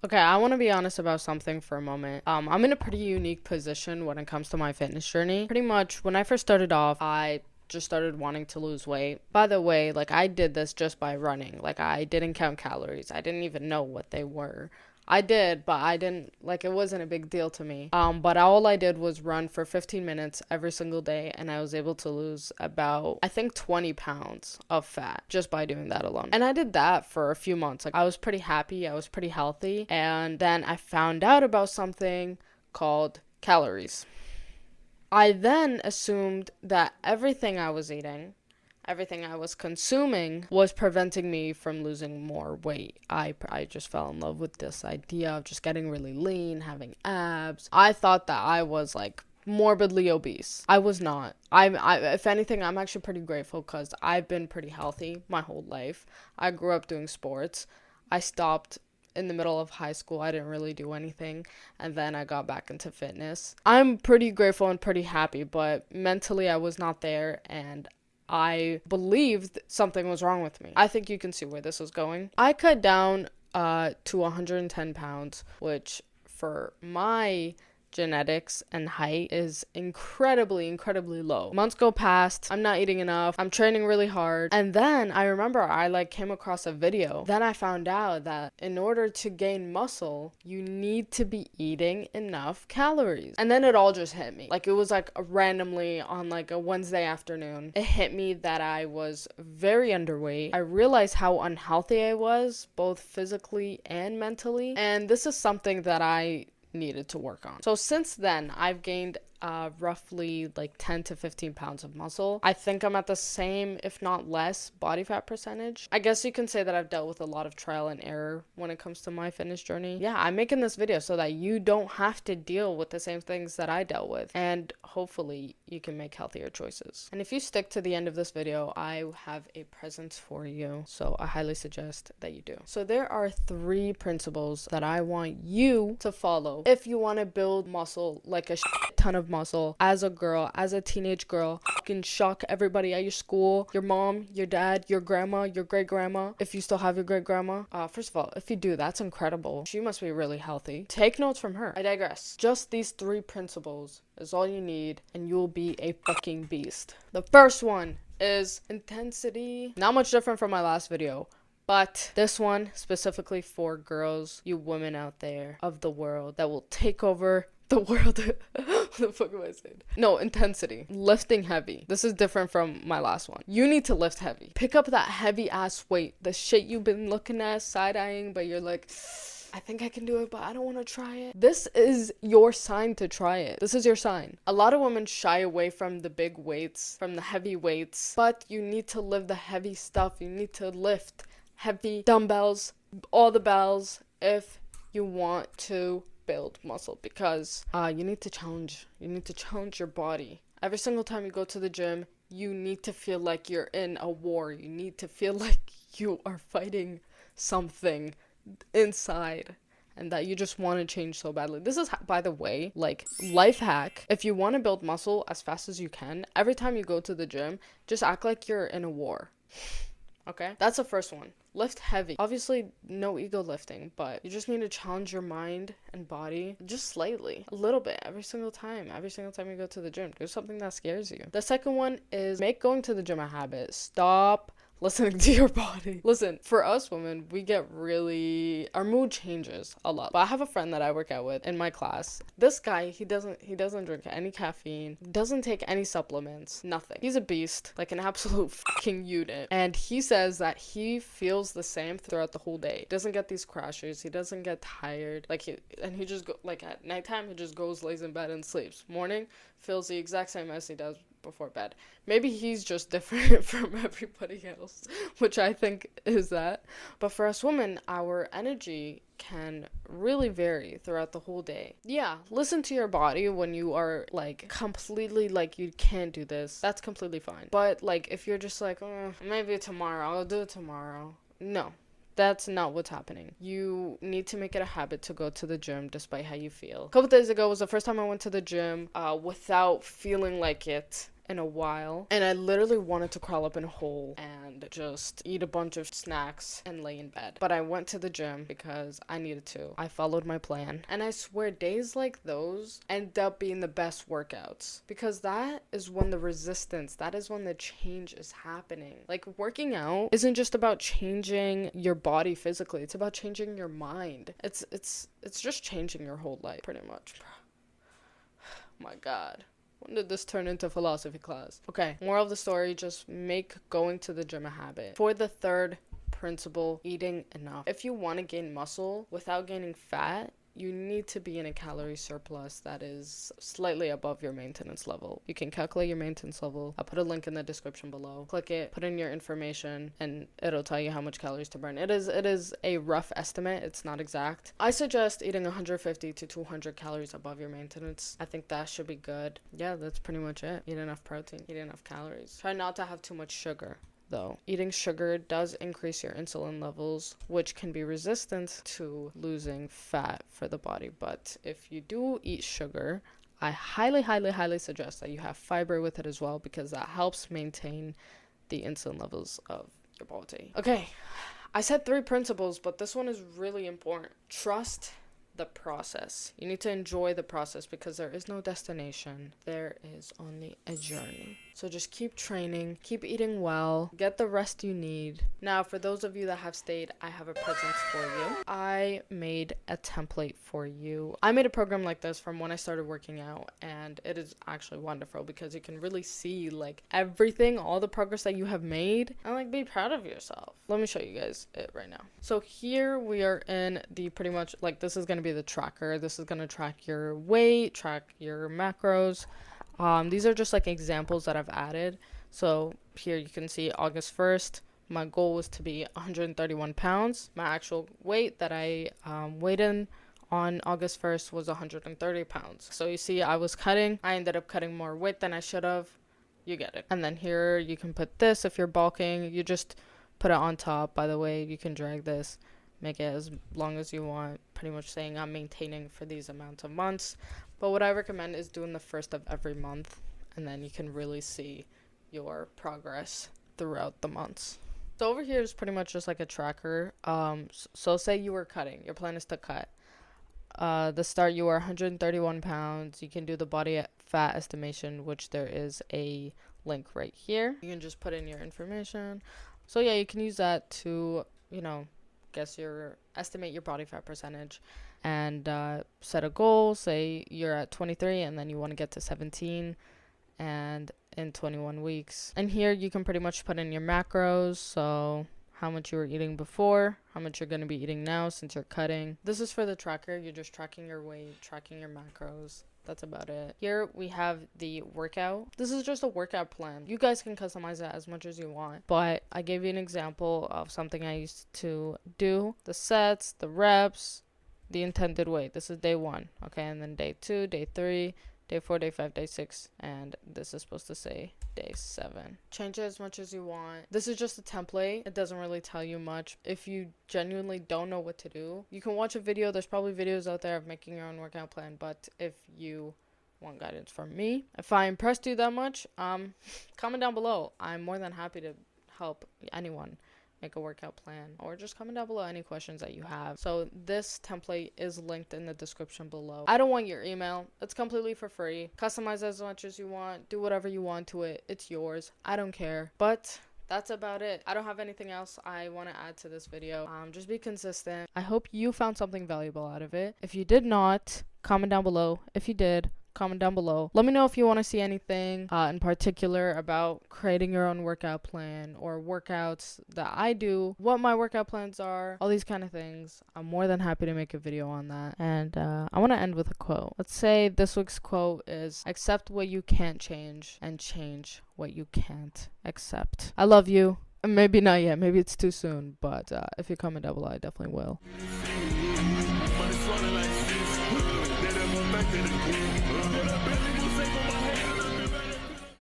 Okay, I want to be honest about something for a moment. I'm in a pretty unique position when it comes to my fitness journey. Pretty much when I first started off, I just started wanting to lose weight. By the way, like I did this just by running. Like I didn't count calories. I didn't even know what they were. I did, but I didn't like it wasn't a big deal to me. But all I did was run for 15 minutes every single day, and I was able to lose about I think 20 pounds of fat just by doing that alone. And I did that for a few months. Like I was pretty happy, I was pretty healthy, and then I found out about something called calories. I then assumed that everything I was eating, everything I was consuming was preventing me from losing more weight. I just fell in love with this idea of just getting really lean, having abs. I thought that I was like morbidly obese. I was not. If anything, I'm actually pretty grateful because I've been pretty healthy my whole life. I grew up doing sports. I stopped in the middle of high school. I didn't really do anything, and then I got back into fitness. I'm pretty grateful and pretty happy, but mentally I was not there, and I believed something was wrong with me. I think you can see where this is going. I cut down to 110 pounds, which for my genetics and height is incredibly low. Months go past, I'm not eating enough, I'm training really hard, and then I remember I like came across a video. Then I found out that in order to gain muscle, you need to be eating enough calories. And then it all just hit me. Like it was like randomly on like a Wednesday afternoon. It hit me that I was very underweight. I realized how unhealthy I was, both physically and mentally. And this is something that I needed to work on. So since then, I've gained roughly like 10 to 15 pounds of muscle. I think I'm at the same, if not less, body fat percentage. I guess you can say that I've dealt with a lot of trial and error when it comes to my fitness journey. Yeah, I'm making this video so that you don't have to deal with the same things that I dealt with, and hopefully you can make healthier choices. And if you stick to the end of this video, I have a present for you, so I highly suggest that you do. So there are 3 principles that I want you to follow if you want to build muscle, like a ton of muscle as a girl, as a teenage girl. You can shock everybody at your school, your mom, your dad, your grandma, your great grandma, if you still have your great grandma. First of all, if you do, that's incredible. She must be really healthy. Take notes from her. I digress. Just these 3 principles is all you need, and you'll be a fucking beast. The first one is intensity. Not much different from my last video, but this one specifically for girls, you women out there of the world that will take over the world. What the fuck am I saying? No, intensity. Lifting heavy. This is different from my last one. You need to lift heavy. Pick up that heavy ass weight. The shit you've been looking at, side-eyeing, but you're like, I think I can do it, but I don't want to try it. This is your sign to try it. This is your sign. A lot of women shy away from the big weights, from the heavy weights, but you need to lift the heavy stuff. You need to lift heavy dumbbells, all the bells, if you want to build muscle, because you need to challenge your body. Every single time you go to the gym, you need to feel like you're in a war. You need to feel like you are fighting something inside and that you just want to change so badly. This is, by the way, like life hack. If you want to build muscle as fast as you can, every time you go to the gym, just act like you're in a war. Okay? That's the first one. Lift heavy. Obviously, no ego lifting, but you just need to challenge your mind and body just slightly, a little bit, every single time you go to the gym. Do something that scares you. The second one is make going to the gym a habit. Stop listening to your body. Listen, for us women, we get really, our mood changes a lot. But I have a friend that I work out with in my class. This guy, he doesn't drink any caffeine, doesn't take any supplements, nothing. He's a beast, like an absolute fucking unit. And he says that he feels the same throughout the whole day. He doesn't get these crashes, he doesn't get tired. He just go, like at nighttime, he just goes, lays in bed and sleeps. Morning, feels the exact same as he does before bed. Maybe he's just different from everybody else, which I think is that. But for us women, our energy can really vary throughout the whole day. Yeah, listen to your body when you are like completely like you can't do this. That's completely fine. But like if you're just like, maybe tomorrow, I'll do it tomorrow. No. That's not what's happening. You need to make it a habit to go to the gym despite how you feel. A couple days ago was the first time I went to the gym without feeling like it. in a while, and I literally wanted to crawl up in a hole and just eat a bunch of snacks and lay in bed. But I went to the gym because I needed to. I followed my plan, and I swear days like those end up being the best workouts, because that is when the resistance, that is when the change is happening. Like, working out isn't just about changing your body physically, it's about changing your mind. It's just changing your whole life, pretty much. My God, when did this turn into philosophy class? Okay, moral of the story, just make going to the gym a habit. For the third principle, eating enough. If you want to gain muscle without gaining fat, you need to be in a calorie surplus that is slightly above your maintenance level. You can calculate your maintenance level. I'll put a link in the description below. Click it, put in your information, and it'll tell you how much calories to burn. It is a rough estimate. It's not exact. I suggest eating 150 to 200 calories above your maintenance. I think that should be good. Yeah, that's pretty much it. Eat enough protein, eat enough calories. Try not to have too much sugar, though. Eating sugar does increase your insulin levels, which can be resistant to losing fat for the body. But if you do eat sugar, I highly suggest that you have fiber with it as well, because that helps maintain the insulin levels of your body. Okay, I said 3 principles, but this one is really important. Trust the process. You need to enjoy the process, because there is no destination. There is only a journey. So just keep training, keep eating well, get the rest you need. Now, for those of you that have stayed, I have a present for you. I made a template for you. I made a program like this from when I started working out, and it is actually wonderful because you can really see like everything, all the progress that you have made, and like be proud of yourself. Let me show you guys it right now. So here we are in the pretty much like, this is going to be the tracker. This is going to track your weight, track your macros. These are just like examples that I've added. So here you can see August 1st, my goal was to be 131 pounds. My actual weight that I weighed in on August 1st was 130 pounds. So you see, I was cutting. I ended up cutting more weight than I should have. You get it. And then here you can put this if you're bulking. You just put it on top. By the way, you can drag this, make it as long as you want, pretty much saying I'm maintaining for these amounts of months. But what I recommend is doing the first of every month, and then you can really see your progress throughout the months. So over here is pretty much just like a tracker. So say you were cutting, your plan is to cut. The start, you were 131 pounds. You can do the body fat estimation, which there is a link right here. You can just put in your information. So yeah, you can use that to, estimate your body fat percentage, and set a goal. Say you're at 23 and then you want to get to 17 and in 21 weeks. And here you can pretty much put in your macros, so how much you were eating before, how much you're going to be eating now since you're cutting. This is for the tracker. You're just tracking your weight, tracking your macros. That's about it. Here we have the workout. This is just a workout plan. You guys can customize that as much as you want, but I gave you an example of something I used to do. The sets, the reps, the intended weight. This is day 1, okay? And then day 2, day 3, day 4, day 5, day 6, and this is supposed to say day 7. Change it as much as you want. This is just a template. It doesn't really tell you much. If you genuinely don't know what to do, you can watch a video. There's probably videos out there of making your own workout plan, but if you want guidance from me, if I impressed you that much, comment down below. I'm more than happy to help anyone make a workout plan, or just comment down below any questions that you have. So this template is linked in the description below. I don't want your email. It's completely for free. Customize as much as you want. Do whatever you want to it. It's yours. I don't care. But that's about it. I don't have anything else I want to add to this video. Just be consistent. I hope you found something valuable out of it. If you did not, comment down below. If you did, comment down below. Let me know if you want to see anything in particular about creating your own workout plan, or workouts that I do, what my workout plans are, all these kind of things. I'm more than happy to make a video on that. And I want to end with a quote. Let's say this week's quote is, accept what you can't change and change what you can't accept. I love you. Maybe not yet. Maybe it's too soon. But if you comment down below, I definitely will. But it's running like this. They never back to the